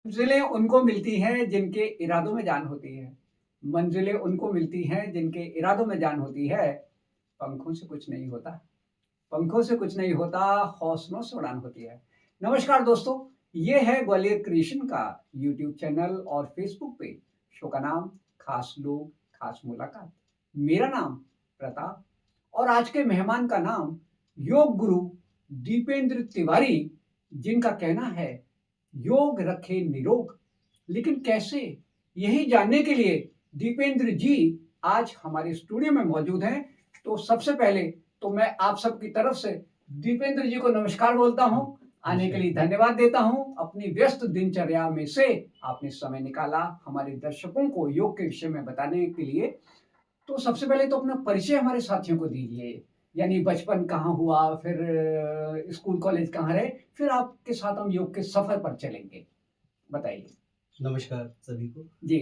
मंजिलें उनको मिलती हैं जिनके इरादों में जान होती है। मंजिलें उनको मिलती हैं जिनके इरादों में जान होती है। पंखों से कुछ नहीं होता, पंखों से कुछ नहीं होता, हौसलों से उड़ान होती है। नमस्कार दोस्तों, ये है ग्वालियर क्रिएशन का यूट्यूब चैनल और फेसबुक पेज। शो का नाम खास लोग खास मुलाकात। मेरा नाम प्रताप और आज के मेहमान का नाम योग गुरु दीपेंद्र तिवारी, जिनका कहना है योग रखे निरोग। लेकिन कैसे, यही जानने के लिए दीपेंद्र जी आज हमारे स्टूडियो में मौजूद हैं। तो सबसे पहले तो मैं आप सबकी तरफ से दीपेंद्र जी को नमस्कार बोलता हूं, आने के लिए धन्यवाद देता हूं। अपनी व्यस्त दिनचर्या में से आपने समय निकाला हमारे दर्शकों को योग के विषय में बताने के लिए। तो सबसे पहले तो अपना परिचय हमारे साथियों को दीजिए, यानी बचपन कहाँ हुआ, फिर स्कूल कॉलेज कहाँ रहे, फिर आपके साथ हम योग के सफर पर चलेंगे। बताइए। नमस्कार सभी को। जी।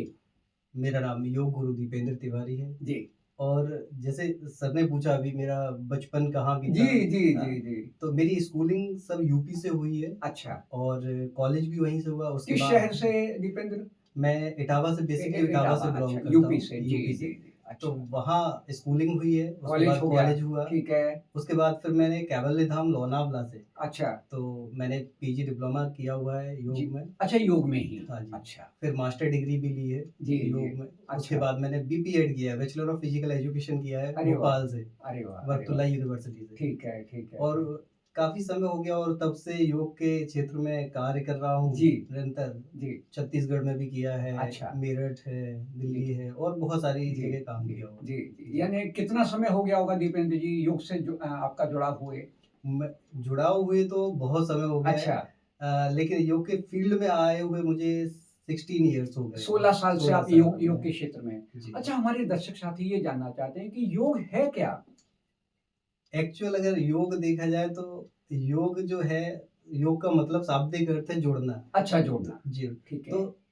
मेरा नाम योग गुरु दीपेंद्र तिवारी है। जी। और जैसे सर ने पूछा अभी मेरा बचपन कहाँ जी, बीता। जी, जी, जी। तो मेरी स्कूलिंग सब यूपी से हुई है अच्छा। और कॉलेज भी वहीं से हुआ। उसके किस बाद शहर से दीपेंद्र? मैं इटावा से, बेसिकली इटावा इटावा, से अच्छा, बिलॉन्ग करता यूपी हूँ, से। जी, यूपी जी, से। जी। तो अच्छा। वहाँ स्कूलिंग हुई है, उसके कॉलेज बाद हो गया, कॉलेज हुआ। ठीक है। उसके बाद फिर मैंने कैवल्य धाम लोनावला से, अच्छा। तो मैंने पीजी डिप्लोमा किया हुआ है जी। योग में। अच्छा, योग में ही। हाँ जी। अच्छा। फिर मास्टर डिग्री भी ली है जी, जी। योग में। उसके अच्छा। बाद मैंने बीपीएड किया है, बैचलर ऑफ फिजिकल एजुकेशन किया है अरे वाह! भोपाल से, अरे वाह! अरे वाह! बरतुल्ला यूनिवर्सिटी से। ठीक है, ठीक है, और ठीक। काफ़ी समय हो गया और तब से योग के क्षेत्र में कार्य कर रहा हूँ जी, निरंतर। जी। छत्तीसगढ़ में भी किया है, अच्छा। मेरठ है, जी, दिल्ली है और बहुत सारी जी, जगह काम जी, किया हुआ है। जी, जी। जी। यानी कितना समय हो गया होगा दीपेंद्र जी योग से आपका जुड़ाव हुए? मैं जुड़ाव हुए तो बहुत समय हो गया है। अच्छा। लेकिन योग के फील्ड में आए हुए मुझे 16 इयर्स हो गए हैं। 16 साल से 16 आप साल योग हो गए योग के हैं। क्षेत्र में हैं। जी। अच्छा, हमारे दर्शक साथी ये जानना चाहते हैं कि योग है क्या? एक्चुअल अगर योग देखा जाए तो योग जो है, योग का मतलब शाब्दिक अर्थ है जोड़ना। अच्छा, जोड़ना। जी। ठीक तो है।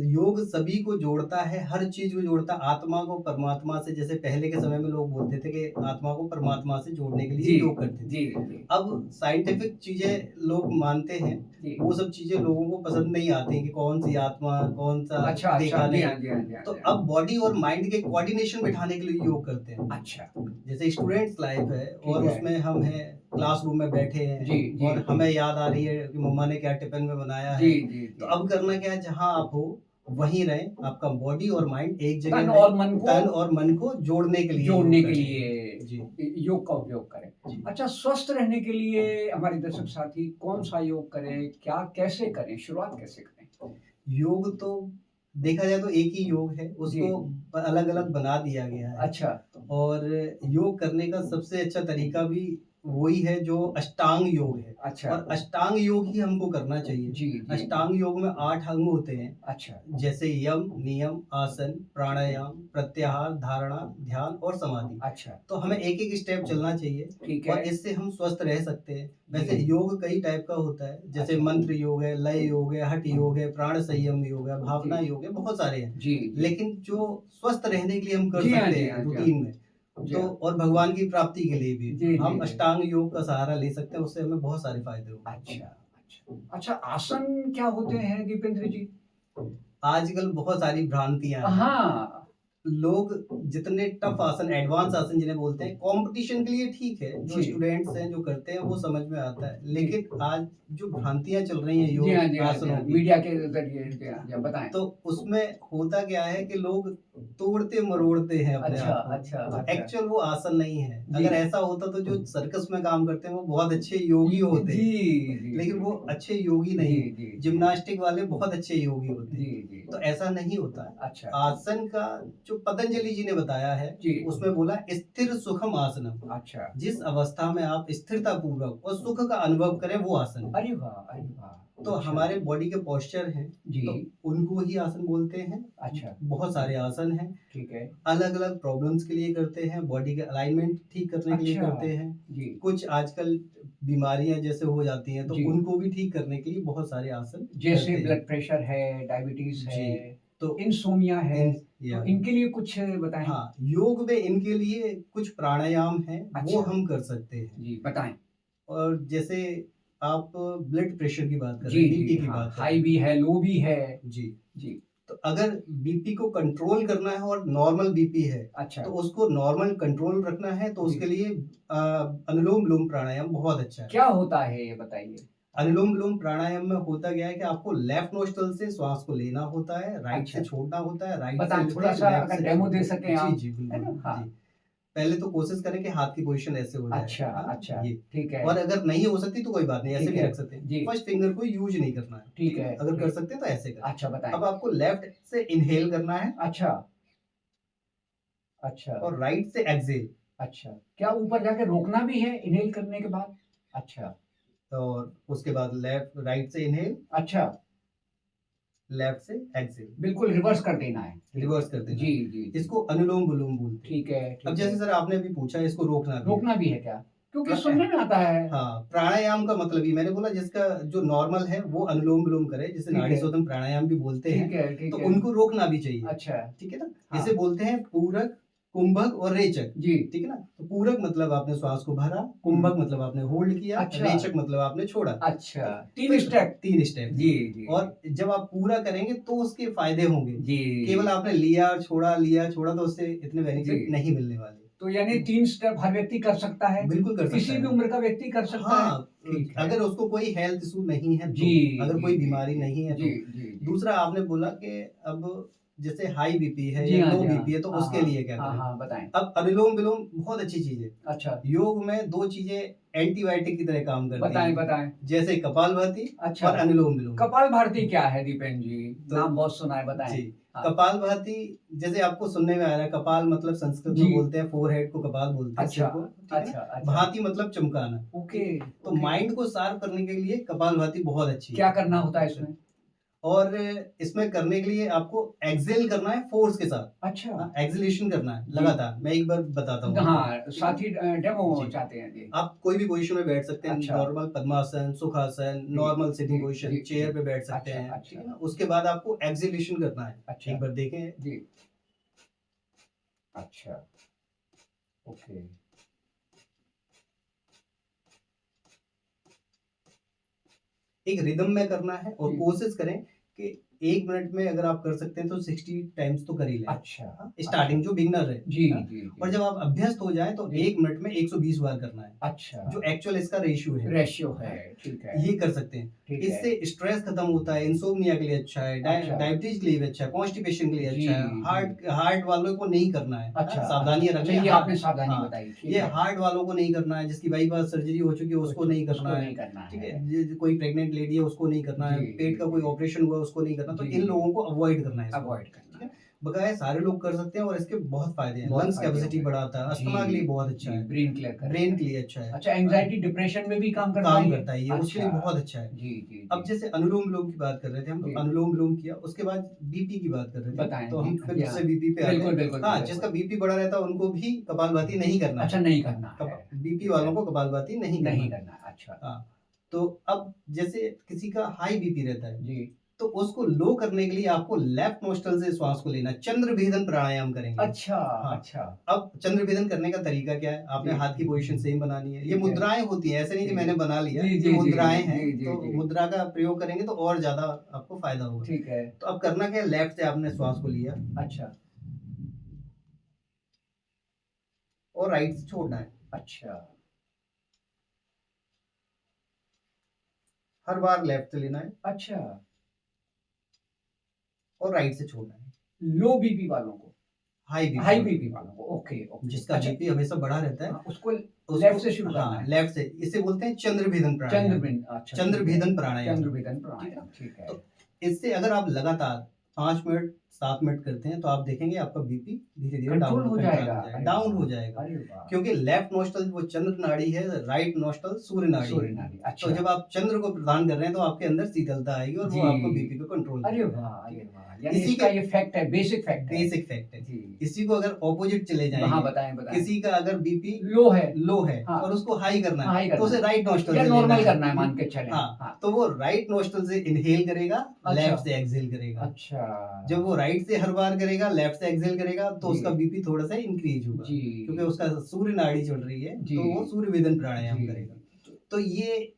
योग सभी को जोड़ता है, हर चीज़ को जोड़ता है, आत्मा को परमात्मा से। जैसे पहले के समय में लोग बोलते थे कि आत्मा को परमात्मा से जोड़ने के लिए जी, योग करते थे। जी, जी, अब साइंटिफिक चीज़ें लोग मानते हैं, जी। वो सब चीज़ें लोगों को पसंद नहीं आती कि कौन-सी आत्मा, कौन-सा अच्छा, अच्छा। देखा जी नहीं। हाँ, जी हाँ, जी हाँ, तो जी हाँ। अब बॉडी और माइंड के कोऑर्डिनेशन बिठाने के लिए योग करते हैं। अच्छा, जैसे स्टूडेंट्स लाइफ है ठीक और है। उसमें हम हैं, क्लासरूम में बैठे हैं जी, जी, और जी। हमें याद आ रही है कि मम्मा ने क्या टिफ़िन में बनाया जी, है। जी, तो जी। अब करना क्या है, जहाँ आप हो वहीं रहें, आपका बॉडी और माइंड एक तन जगह रहे। और मन को तन और मन को जोड़ने के लिए जोड़ने योग के करें। जी, लिए योग का उपयोग करें। जी। अच्छा, स्वस्थ रहने के लिए हमारे दर्शक साथी कौन-सा योग करें? क्या कैसे करें? शुरुआत कैसे करें? योग तो देखा जाए तो एक ही योग है, जी। उसको अलग-अलग बना दिया गया है। अच्छा। और योग करने का सबसे अच्छा तरीका भी वही है जो अष्टांग योग है। अच्छा। और अष्टांग योग ही हमको करना चाहिए। जी, जी, जी। अष्टांग योग में 8 अंग होते हैं। अच्छा। जैसे यम, नियम, आसन, प्राणायाम, प्रत्याहार, धारणा, ध्यान और समाधि। अच्छा। तो हमें एक-एक स्टेप चलना चाहिए ठीक और है। इससे हम स्वस्थ रह सकते हैं। वैसे जी। योग कई टाइप का होता है, जैसे अच्छा। मंत्र योग है, लय योग है, हठ योग है, प्राण संयम योग है, जी। भावना योग है, बहुत सारे हैं। जी, जी। लेकिन जो स्वस्थ रहने के लिए हम कर जी हाँ, सकते जी हैं हाँ, जी हाँ। रूटीन में, जी तो हाँ। और भगवान की प्राप्ति के लिए भी जी, जी, हम जी। अष्टांग योग का सहारा ले सकते हैं, उससे हमें बहुत सारे फ़ायदे होंगे। अच्छा, अच्छा। अच्छा, आसन क्या होते हैं दीपेंद्र जी? आजकल बहुत सारी भ्रांतियाँ हैं। हाँ। लोग जितने टफ आसन, एडवांस आसन जिन्हें बोलते हैं, कंपटीशन के लिए ठीक है, जो जी। स्टूडेंट्स हैं, जो करते हैं, वो समझ में आता है। जी। लेकिन आज जो भ्रांतियाँ चल रही हैं जी हाँ, योग जी हाँ, जी आसनों हाँ। की, मीडिया के ज़रिए जी हाँ, जी हाँ, बताएँ। तो उसमें होता क्या है कि लोग तोड़ते-मरोड़ते हैं अपने अच्छा, आप को। अच्छा, तो अच्छा। एक्चुअल वो आसन नहीं है। जी। अगर ऐसा होता तो जो सर्कस में काम करते हैं, वो बहुत अच्छे योगी होते। जी, जी, लेकिन जी, वो जी। अच्छे योगी जी, नहीं, जी, जी। जिम्नास्टिक वाले बहुत अच्छे योगी होते जी, हैं। जी, तो जी। ऐसा नहीं होता है। अच्छा। आसन का जो पतंजलि जी ने बताया है, जी। उसमें बोला स्थिर सुखम आसनम। अच्छा। जिस अवस्था में आप स्थिरता पूर्वक और सुख का अनुभव करें, वो आसन है। अरे वाह! अरे वाह! तो अच्छा। हमारे बॉडी के पोस्चर हैं, जी। तो उनको ही आसन बोलते हैं। अच्छा। बहुत सारे आसन हैं, ठीक है। अलग-अलग प्रॉब्लम्स के लिए करते हैं, बॉडी के अलाइनमेंट ठीक करने के लिए अच्छा। करते हैं। जी। कुछ आजकल बीमारियाँ जैसे हो जाती हैं, तो जी। उनको भी ठीक करने के लिए बहुत सारे आसन जैसे करते हैं। ब्लड प्रेशर है, डायबिटीज़ जी, है, तो इनसोमिया है, इन तो या इनके लिए कुछ बताएँ? हाँ, योग में इनके लिए कुछ प्राणायाम हैं, वो अच्छा। हम कर सकते हैं। जी, बताएँ। और जैसे आप ब्लड प्रेशर की बात कर रहे जी हैं, बीपी जी की हाँ, बात कर रहे हाई हैं। भी है, लो भी है। जी। जी। तो अगर बीपी को कंट्रोल करना है और नॉर्मल बीपी है, अच्छा। तो उसको नॉर्मल कंट्रोल रखना है, तो जी। उसके लिए अनुलोम विलोम प्राणायाम बहुत अच्छा है। क्या होता है ये बताइए? अनुलोम विलोम प्राणायाम में होता क्या है कि आपको लेफ्ट नोस्ट्रल से श्वास को लेना होता है, राइट अच्छा। से छोड़ना होता है, राइट से बताएं लेते थोड़ा हैं, सा, लेफ्ट अगर से डेमो छोड़ते दे हैं। सकें जी, आप, जी, है बिल्कुल। ना? हाँ। जी। पहले तो कोशिश करें कि हाथ की पोजीशन ऐसे हो जाए, अच्छा है ना? अच्छा, ये। ठीक है। और अगर नहीं हो सकती तो कोई बात नहीं, ऐसे ठीक भी है। रख सकते हैं। जी। फर्स्ट फिंगर को यूज़ नहीं करना है, ठीक ठीक है? है, अगर कर ठीक। सकते हैं तो ऐसे करें। अच्छा बताएं। अब आपको लेफ्ट से इन्हेल करना है अच्छा अच्छा और राइट से एक्सहेल, अच्छा, क्या ऊपर जाके रोकना भी है इनहेल करने के बाद? अच्छा और उसके बाद लेफ्ट राइट से इन्हेल, अच्छा, लेफ्ट से एक्सहेल, बिल्कुल रिवर्स कर देना है। ठीक रिवर्स है। कर देना जी है। जी जी। इसको अनुलोम विलोम बोलते हैं। ठीक है अब ठीक जैसे है। सर आपने अभी पूछा, इसको रोकना भी है। रोकना भी है क्या? क्योंकि प्र- सुनने में आता है। हाँ, प्राणायाम का मतलब ही मैंने बोला, जिसका जो नॉर्मल है वो अनुलोम विलोम करे, जिसे ठीक नाड़ी है शोधन प्राणायाम भी बोलते हैं। ठीक है ठीक तो है। उनको रोकना भी चाहिए, अच्छा। ठीक है ना? हाँ। इसे बोलते हैं पूरक, कुंभक और रेचक, जी। ठीक है ना? तो पूरक मतलब आपने श्वास को भरा, कुंभक मतलब आपने होल्ड किया, अच्छा। रेचक मतलब आपने छोड़ा। अच्छा, तीन फिर स्टेप। 3 स्टेप। जी जी। और जब आप पूरा करेंगे तो उसके फायदे होंगे। जी। केवल आपने लिया छोड़ा तो उससे इतने बेनिफिट जी। नहीं मिलने वाले। तो यानी 3 स्टेप हर व्यक्ति कर सकता है? बिल्कुल कर सकता किसी है। भी उम्र का व्यक्ति कर सकता है? हाँ, ठीक है। अगर उसको कोई हेल्थ इशू नहीं है तो, जी अगर जी कोई जी बीमारी जी नहीं है जी तो। जी जी। दूसरा आपने बोला कि अब जैसे हाई बीपी है जी या हाँ लो जी हाँ। बीपी है तो हाँ उसके हाँ। लिए क्या हाँ करें? हाँ बताएं। अब अनुलोम विलोम बहुत अच्छी चीज है। अच्छा योग में 2 चीजें एंटीबायोटिक की तरह काम करती बताएं हैं, बताएं। जैसे कपालभाति अच्छा, और अनुलोम विलोम। कपाल भारती क्या है दीपेन जी? तो नाम बहुत सुना है, बताएं। जी, हाँ। कपालभाति जैसे आपको सुनने में आ रहा है, कपाल मतलब संस्कृत जी। में बोलते हैं फोरहेड को, कपाल बोलते हैं सिर अच्छा को, ठीक है अच्छा ना? अच्छा। भाति मतलब चमकाना। ओके तो ओके। माइंड को शार्प करने के लिए कपालभाति बहुत अच्छी क्या है। करना होता है इसमें? और इसमें करने के लिए आपको एक्सेल करना है फोर्स के साथ। अच्छा। हाँ, एक्सेलेशन करना है जी। लगातार। मैं एक बार बताता हूँ आपको, हाँ, ठीक है? साथी डेमो जी। चाहते हैं जी। आप कोई भी पोजीशन में बैठ सकते हैं, अच्छा। नॉर्मल पद्मासन, सुखासन, जी, नॉर्मल सिटिंग जी, पोजीशन, जी, चेयर जी। पे बैठ सकते अच्छा, हैं, अच्छा। ठीक है ना? उसके बाद आपको एक्सेलेशन करना है। अच्छा। एक बार देखें। जी। अच्छा, ओके। एक रिदम में करना है और जी। कोशिश करें कि 1 मिनट में अगर आप कर सकते हैं तो 60 टाइम्स तो कर ही लें। अच्छा, हाँ, स्टार्टिंग जो बिगिनर है। जी, हाँ, जी, जी। और जब आप अभ्यस्त हो जाएँ तो जी। 1 मिनट में 120 बार करना है, अच्छा, जो एक्चुअल इसका रेशियो है। रेशियो है, ठीक है। ये कर सकते हैं। ठीक है। इससे स्ट्रेस खत्म होता है, इंसोम्निया के लिए अच्छा है, अच्छा। डायबिटीज के लिए भी अच्छा है, कॉन्स्टिपेशन के लिए जी, अच्छा है, हार्ट वालों को नहीं करना है। अच्छा, हाँ, सावधानियां अच्छा, रखें। ये हाँ, आपने सावधानी हाँ, बताई, ठीक ये है। हार्ट वालों को नहीं करना है, जिसकी बाईपास सर्जरी हो चुकी है उसको नहीं उसको करना है। नहीं करना ठीक है। है, कोई प्रेग्नेंट लेडी है उसको नहीं करना है, जी, पेट का जी, कोई जी। ऑपरेशन हुआ उसको नहीं करना, तो जी, इन जी। लोगों को अवॉइड करना है इसको। अवॉइड ठीक करना है, है। बकाया सारे लोग कर सकते हैं और इसके बहुत फायदे हैं। बहुत लंग्स फायदे कैपेसिटी होंगे। बढ़ाता है, अस्थमा के लिए बहुत अच्छा जी, है, ब्रेन क्लियर करेगा। ब्रेन के लिए अच्छा है। अच्छा, एंजाइटी डिप्रेशन में भी काम करता है काम ये? करता है ये, उसके लिए अच्छा। बहुत अच्छा है। जी, जी, अब जी। जैसे अनुलोम विलोम की बात कर रहे थे हम, जी। तो अनुलोम विलोम किया, उसके बाद बीपी की बात कर रहे थे, बताएं तो जी, हम फिर जी हाँ। से बीपी पे आते बिल्कुल, हैं। बिल्कुल, हाँ, बिल्कुल। जिसका बीपी बढ़ा रहता है उनको भी कपालभाति नहीं करना अच्छा, है। नहीं करना है। बीपी ठीक वालों है। को कपालभाति नहीं करना नहीं है। करना है, अच्छा। हाँ, तो अब जैसे किसी का हाई बीपी रहता है, जी। तो उसको लो करने के लिए आपको लेफ्ट नोस्ट्रल से श्वास को लेना है, चंद्र भेदन प्राणायाम करेंगे। अच्छा, हाँ, अच्छा। अब चंद्र भेदन करने का तरीका क्या है? आपने जी। हाथ की पोजीशन सेम बनानी है। ये ठीक है। मुद्राएं होती हैं, ऐसे नहीं कि ठीक मैंने है। बना लिया। जी, ये जी, जी, मुद्राएं जी, हैं, जी, जी, तो जी। मुद्रा का प्रयोग करेंगे तो और ज्यादा आपको फायदा होगा। ठीक है। तो अब करना क्या है? लेफ्ट से आपने श्वास को लिया अच्छा, और राइट से छोड़ना है। अच्छा। हर बार लेफ्ट से लेना है अच्छा, और राइट से छोड़ना है। लो बीपी वालों को, हाई हाई बीपी बीपी वालों को, ओके, ओके। जिसका अच्छा, बीपी हमेशा बढ़ा रहता है, हाँ, उसको उसको लेफ्ट से शुरू करना हाँ, है। लेफ्ट से। इसे बोलते हैं चंद्र भेदन प्राणायाम। चंद्रबिन, अच्छा, चंद्र ठीक है। भेदन प्राणायाम। चंद्रभेदन ठीक है? प्राणायाम, ठीक है। तो इससे अगर आप लगातार 5 मिनट 7 मिनट करते हैं तो आप देखेंगे आपका बीपी धीरे-धीरे कंट्रोल हो जाएगा। डाउन हो वाह! जाएगा। अरे वाह! क्योंकि लेफ्ट नोस्ट्रल वो चंद्र नाड़ी है, राइट नोस्ट्रल सूर्य नाड़ी सूर्य है। नाड़ी, तो अच्छा। जब आप चंद्र को प्रदान कर रहे हैं तो आपके अंदर शीतलता आएगी और जी। वो आपको बीपी को कंट्रोल अरे करेगा। वाह! ठीक अरे है? वाह! यानी इसी इसका के ये फैक्ट है, बेसिक फैक्ट है। बेसिक फैक्ट है। जी। इसी को अगर ऑपोजिट चले हाँ, जाएंगे, बताएँ, बताएँ। किसी का अगर बीपी लो है। लो है हाँ। और उसको हाई करना हाई है करना तो उसे है। राइट नोस्ट्रल या से लेना नॉर्मल करना है, मान के चलें। हाँ, हाँ। तो वो राइट नोस्ट्रल से इनहेल करेगा, अच्छा। लेफ्ट से एक्सहेल करेगा। अच्छा। जब वो राइट से हर बार करेगा, लेफ्ट से एक्सहेल करेगा, तो जी। उसका बीपी थोड़ा सा इंक्रीज होगा। जी। क्योंकि उसका सूर्य नाड़ी चल रही है, जी। तो वो सूर्य वेदन प्राणायाम जी। करेगा। तो ये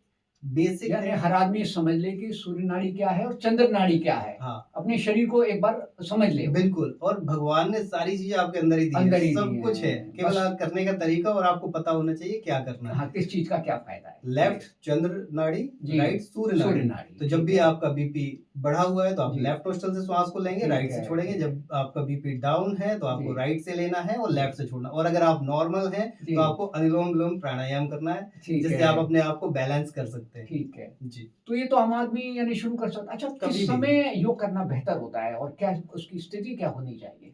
बेसिक यानी हर आदमी समझ ले कि सूर्य नाड़ी क्या है और चंद्र नाड़ी क्या है, हाँ अपने शरीर को एक बार समझ ले। बिल्कुल, और भगवान ने सारी चीजें आपके अंदर ही दी अंदर है, ही सब दी कुछ है, हैं, केवल बस आप करने का तरीका और आपको पता होना चाहिए क्या करना है। हाँ, किस चीज का क्या फायदा है। लेफ्ट चंद्र नाड़ी, जी, राइट सूर्य सूर्य नाड़ी। नाड़ी, तो जब ठीक भी है। आपका बीपी बढ़ा हुआ है तो आप जी, लेफ्ट नोस्ट्रल से श्वास को लेंगे, ठीक राइट से है, छोड़ेंगे। ठीक है। जब आपका बीपी डाउन है तो आपको जी, राइट से लेना है और जी, लेफ्ट से छोड़ना। और अगर आप नॉर्मल हैं जी, तो आपको अनुलोम विलोम प्राणायाम करना है, ठीक जिससे है, आप अपने आप को बैलेंस कर सकते हैं। ठीक है। जी, तो ये तो आम आदमी यानी शुरू कर सकता है। अच्छा, कभी किस भी। समय योग करना बेहतर होता है और क्या उसकी स्थिति क्या होनी चाहिए?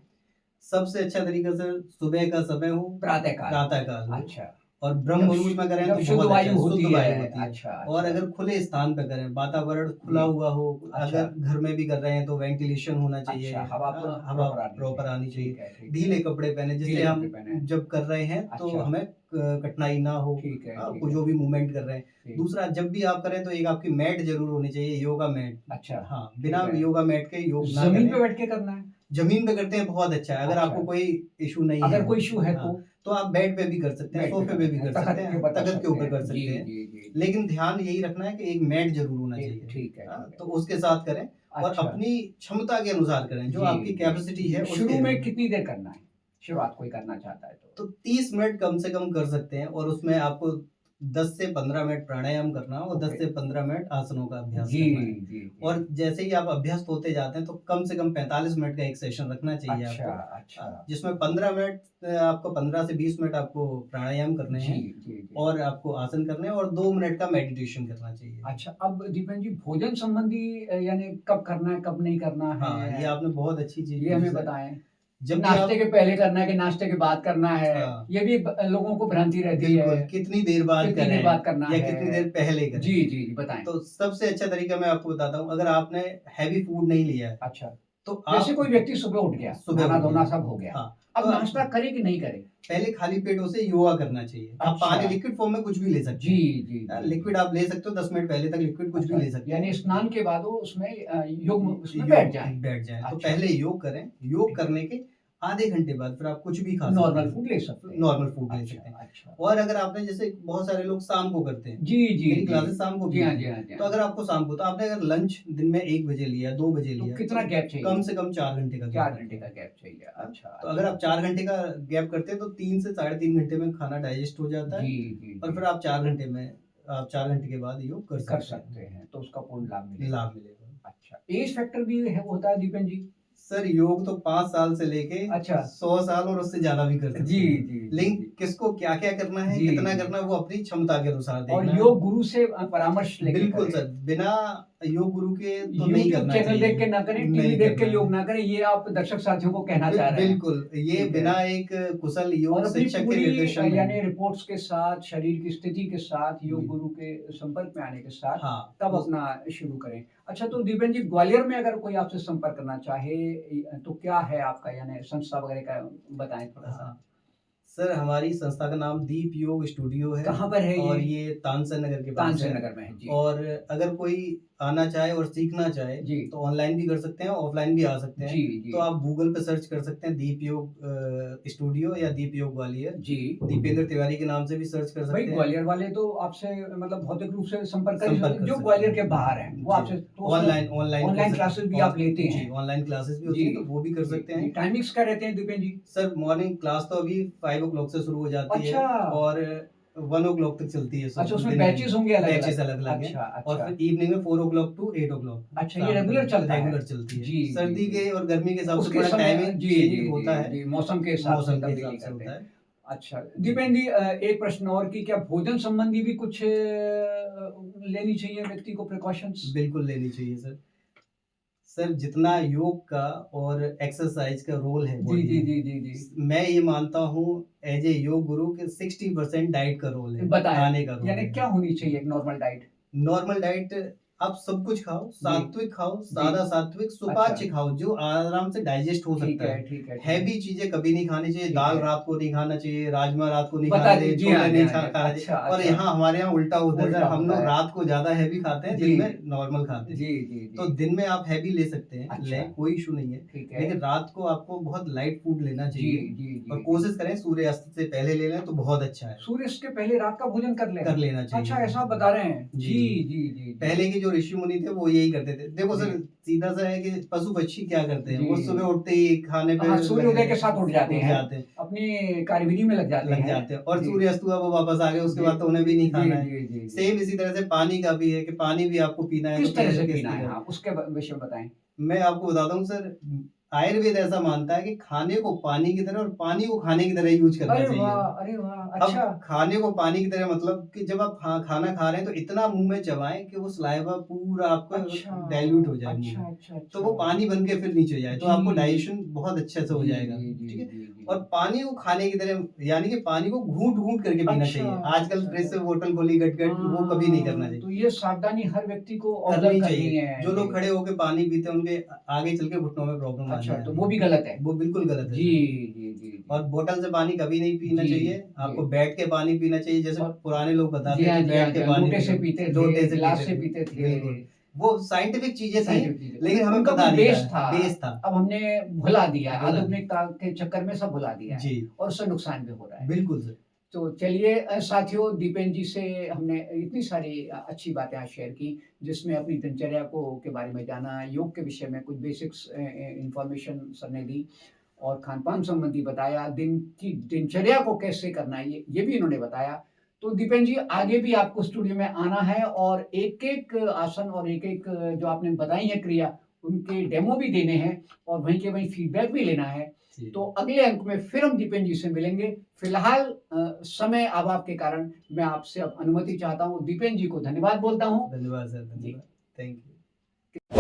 सबसे अच्छा तरीका सर सुबह का समय हो, प्रातः काल। प्रातः काल हो, अच्छा, और ब्रह्म मुहूर्त में करें जब तो शुद्ध बहुत वायु अच्छा, होती शुद्ध वायु है। होती है। अच्छा, और अच्छा, अगर खुले स्थान पे करें, वातावरण खुला जी, हुआ हो, अच्छा, अगर घर में भी कर रहे हैं तो वेंटिलेशन होना चाहिए, अच्छा, हवा हवा प्रॉपर प्रॉपर आनी ठीक चाहिए, है, ठीक ढीले है। कपड़े पहने, जिससे ढीले हम कपड़े पहने। जब कर रहे हैं तो अच्छा, हमें कठिनाई ना हो, ठीक है, ठीक जो है, भी मूवमेंट कर रहे हैं। ठीक। दूसरा, जब भी आप करें तो एक आपकी मैट जरूर होनी चाहिए, योगा मैट। अच्छा, हाँ, ठीक बिना है। योगा मैट के योग ना ज़मीन पे करें। बैठ के करना है? जमीन पे करते हैं बहुत अच्छा है, अगर अच्छा। आपको कोई इशू नहीं अगर है। कोई इश्यू है हाँ, तो? तो आप बेड पे भी कर सकते हैं, बेड पे सोफे कर पे सकते भी हैं, कर तख़्त सकते के हैं, ऊपर कर तख्त के सकते ऊपर हैं। कर जी, सकते हैं। जी, जी। लेकिन ध्यान यही रखना है कि एक मैट ज़रूर होना एक चाहिए। ठीक है, हाँ, ठीक तो है। उसके साथ करें और अच्छा, अपनी क्षमता के अनुसार करें, जो जी, आपकी जी, कैपेसिटी है जी। उसके शुरू में अनुसार। कितनी देर करना है? शुरुआत कोई करना चाहता है तो? तो 30 मिनट कम से कम कर सकते हैं, और उसमें आपको 10 से 15 मिनट प्राणायाम करना है और 10 ओके। से 15 मिनट आसनों का अभ्यास जी, करना है। जी, जी। और जैसे ही आप अभ्यस्त होते जाते हैं तो कम से कम 45 मिनट का एक सेशन रखना चाहिए अच्छा, आपको। अच्छा। जिसमें 15 मिनट आपको 15 से 20 मिनट आपको प्राणायाम करने जी, हैं, जी, जी। और आपको आसन करने हैं, और 2 मिनट का मेडिटेशन करना चाहिए। अच्छा, अब दीपेन जी भोजन संबंधी यानी कब करना है, कब नहीं करना हाँ, ये है? आपने बहुत अच्छी चीज़ ये पूछी हमें सर। बताएँ। जब भी नाश्ते आप के पहले करना है कि नाश्ते के बाद करना है? हाँ, ये भी लोगों को भ्रांति रहती है। बिल्कुल, कितनी देर बाद कितनी देर करें बाद करना या है? कितनी देर पहले करें। जी, जी, जी, बताएँ। तो सबसे अच्छा तरीका मैं आपको बताता हूँ, अगर आपने हैवी फूड नहीं लिया है, अच्छा, तो जैसे आप कोई व्यक्ति सुबह उठ गया, सुबह उठ नहाना-धोना गया। सब हो गया। हाँ, अब तो नाश्ता करे कि नहीं करे? पहले खाली पेट उसे योगा करना चाहिए। आप अच्छा। पानी लिक्विड फॉर्म में कुछ भी ले सकते जी, हैं। जी, जी। लिक्विड आप ले सकते हो, 10 मिनट पहले तक लिक्विड कुछ भी ले सकते हैं। यानी स्नान के बाद वो उसमें योग उसमें योग बैठ जाएँ। बैठ जाएँ। तो अच्छा। पहले योग करें, योग करने के आधे घंटे बाद फिर आप कुछ भी खा सकते नॉर्मल हैं। फूड ले सकते हैं। नॉर्मल फूड ले अच्छा, सकते हैं। अच्छा। और अगर आपने, जैसे बहुत सारे लोग शाम को करते हैं, जी, जी, मेरी जी। क्लासेस शाम को भी जी हाँ, होती जी हैं। हाँ, जी तो हाँ। अगर आपको शाम को, तो आपने अगर लंच दिन में 1 बजे लिया, 2 बजे तो लिया, कितना गैप चाहिए? कम से कम 4 घंटे का गैप 4 रखें। घंटे का गैप चाहिए। अच्छा, तो अगर आप 4 घंटे का गैप करते हैं तो 3 से साढ़े 3 घंटे में खाना डाइजेस्ट हो जाता है, जी, जी, और जी। फिर आप 4 घंटे में, आप 4 घंटे के बाद योग कर कर सकते सकते हैं। हैं, तो उसका पूर्ण लाभ मिलेगा। लाभ मिलेगा। अच्छा, एज फैक्टर भी है होता है दीपेन जी? सर, योग तो 5 साल से लेके अच्छा। 100 साल और उससे ज़्यादा भी कर सकते जी, हैं। जी, जी, लेकिन जी। किसको क्या-क्या करना है, जी, कितना जी। करना है, वो अपनी क्षमता के अनुसार और देखना है। योग गुरु से परामर्श लेके बिल्कुल करें। सर, बिना योग गुरु के तो नहीं यूट्यूब करना चैनल चाहिए। देख के ना करें, टीवी नहीं देख के करना योग है। ना करें, ये आप दर्शक साथियों को कहना चाह रहे हैं। बिल्कुल, ये ठीक है। बिना एक कुशल और योग अपनी शिक्षक के पूरी निर्देशन में। यानी रिपोर्ट्स के साथ, शरीर की स्थिति के साथ, योग जी। गुरु के संपर्क में आने के साथ हाँ, तब उस अपना शुरू करें। अच्छा, तो दीपेन जी ग्वालियर में अगर कोई आपसे संपर्क करना चाहे तो क्या है आपका यानी संस्था वगैरह का बताएँ थोड़ा-सा? हाँ। सर, हमारी संस्था का नाम दीप योग स्टूडियो है। कहाँ पर है ये? और ये तानसेन नगर के पास तानसेन है। नगर में है। जी। और अगर कोई आना चाहे और सीखना चाहे जी। तो ऑनलाइन भी कर सकते हैं, ऑफलाइन भी आ सकते हैं। जी, जी। तो आप गूगल पे सर्च कर सकते हैं दीप योग स्टूडियो या दीप योग ग्वालियर। जी। दीपेंद्र तिवारी के नाम से भी सर्च कर भाई सकते हैं। ग्वालियर वाले तो आपसे मतलब भौतिक रूप से संपर्क कर संपर्क कर जो सकते ग्वालियर हैं। के बाहर हैं, वो जी। आपसे तो ऑनलाइन ऑनलाइन कर ऑनलाइन सकते- क्लासेस भी आप लेते जी, हैं। ऑनलाइन क्लासेस भी होती जी। हैं, तो वो भी कर सकते हैं। टाइमिंग्स क्या रहते हैं दीपेन जी? सर, मॉर्निंग क्लास तो अभी 5 o'clock से शुरू हो जाती है, अच्छा। और 1 o'clock तक चलती है। अच्छा, उसमें बैचेस होंगे अलग-अलग? बैचेस अलग-अलग हैं। अच्छा, और अच्छा। फिर इवनिंग में 4 o'clock to 8 o'clock। अच्छा, ये रेगुलर चलता है? रेगुलर चलती है। जी, सर्दी जी, के और गर्मी के हिसाब से उसके थोड़ा समय टाइमिंग जी, चेंज जी, होता जी, है। जी, मौसम के हिसाब से मौसम के तब्दीली हिसाब से करते होता हैं। है। अच्छा, दीपेन जी एक प्रश्न और कि क्या भोजन संबंधी भी कुछ लेनी चाहिए व्यक्ति को प्रिकॉशंस? बिल्कुल लेनी चाहिए सर। सर, जितना योग का और एक्सरसाइज का रोल है जी, बॉडी जी, में, जी, जी, जी। मैं ये मानता हूँ एज ए योग गुरु के 60% डाइट का रोल है, बताएँ, खाने का रोल यानी है। क्या होनी चाहिए एक नॉर्मल डाइट? नॉर्मल डाइट आप सब कुछ खाओ, सात्विक खाओ, सादा सात्विक, सुपाच्य अच्छा। खाओ, जो आराम से डाइजेस्ट हो ठीक सकता है, है। ठीक है, ठीक है। हैवी चीज़ें कभी नहीं खानी चाहिए, ठीक दाल है। रात को नहीं खाना चाहिए, राजमा रात को नहीं बता खाना दी चाहिए, जी हाँ, छोले जी नहीं हाँ, जी हाँ। खाना चाहिए। अच्छा, और अच्छा। यहाँ हमारे यहाँ उल्टा होता है सर, उल्टा हम होता लोग है। रात को ज़्यादा हैवी खाते हैं, जी, दिन में नॉर्मल खाते हैं। जी, जी, तो जी। दिन में आप हैवी ले सकते हैं, अच्छा। लें, कोई इश्यू नहीं है। ठीक है। लेकिन रात को आपको बहुत लाइट फूड लेना जी, चाहिए जी, और जी, जी। कोशिश करें सूर्यास्त से पहले ले लें तो बहुत अच्छा है। सूर्यास्त के पहले रात का भोजन कर लें? कर लेना चाहिए। अच्छा, ऐसा बता रहे हैं। जी, जी, जी। जी, जी, जी। पहले के जो ऋषि मुनि थे वो यही करते थे। देखो जी। सर, सीधा सा है कि पशु पक्षी क्या करते हैं, वो जी। सुबह उठते ही खाने पे हाँ, सूर्योदय के साथ उठ जाते हैं। जाते हैं, अपनी कार्यविधि में लग जाते लग हैं। जाते हैं और जी। सूर्य अस्त हुआ वो वापस आ गए, उसके जी, बाद तो उन्हें भी नहीं जी, खाना है। जी, जी, जी। सेम इसी तरह से पानी का भी है कि पानी भी आपको पीना है तो किस तरह से किस पीना है? तरह। हाँ, उसके विषय में बताएँ। मैं आपको बताता हूँ सर, आयुर्वेद ऐसा मानता है कि खाने को पानी की तरह और पानी को खाने की तरह यूज करना अरे चाहिए। वाह! अरे वाह! अब अच्छा। खाने को पानी की तरह मतलब कि जब आप खाना खा रहे हैं तो इतना मुंह में चबाएं कि वो सलाइवा पूरा आपका अच्छा। डाइल्यूट हो जाए मुंह अच्छा, में, अच्छा, तो वो अच्छा। पानी बन के फिर नीचे जाए, तो आपको जी। डाइजेशन बहुत अच्छे से हो जी, जाएगा। जी, जी, ठीक है। जी, जी। और पानी को खाने की तरह, यानी कि पानी को घूंट घूंट करके पीना अच्छा, चाहिए। आजकल अच्छा, फ्रिज से अच्छा। बोतल खोली गट गट, वो कभी नहीं करना चाहिए। तो ये सावधानी हर व्यक्ति को ऑब्जर्व करनी करनी चाहिए। है। जो लोग जी। खड़े होकर पानी पीते हैं उनके आगे चल के घुटनों में प्रॉब्लम अच्छा, आने तो वाली वो है। भी गलत है। वो बिल्कुल गलत है जी, सर। जी, जी, जी। और बोतल से पानी कभी नहीं पीना जी, चाहिए, जी। आपको बैठ के पानी पीना चाहिए, जैसे और पुराने लोग जी बताते हाँ, थे जी हाँ, बैठ जी के हाँ। पानी लोटे से पीना, पीते थे, लोटे से गिलास पीते से थे। पीते थे। बिल्कुल, वो साइंटिफिक चीजें थी, साइंटिफिक चीज़ें। लेकिन हमें उनका पता कोई नहीं बेस था, था। बेस था। अब हमने भुला दिया है, बोला आधुनिकता के चक्कर में सब भुला दिया है जी, और उससे नुकसान भी हो रहा है। बिल्कुल सर। तो चलिए साथियों, दीपेन जी से हमने इतनी सारी अच्छी बातें आज शेयर की, जिसमें अपनी दिनचर्या को के बारे में जाना, योग के विषय में कुछ बेसिक्स इन्फॉर्मेशन सर ने दी और खान-पान संबंधी बताया, दिन की दिनचर्या को कैसे करना है ये भी इन्होंने बताया। तो दीपेन जी, आगे भी आपको स्टूडियो में आना है और एक-एक आसन और एक-एक जो आपने बताई है क्रिया, उनके डेमो भी देने हैं और वहीं के वहीं फीडबैक भी लेना है। जी, तो अगले अंक में फिर हम दीपेन जी से मिलेंगे। फिलहाल समय अभाव के कारण मैं आपसे अब अनुमति चाहता हूँ। दीपेन जी को धन्यवाद बोलता हूँ। धन्यवाद सर, जी। धन्यवाद। Thank you.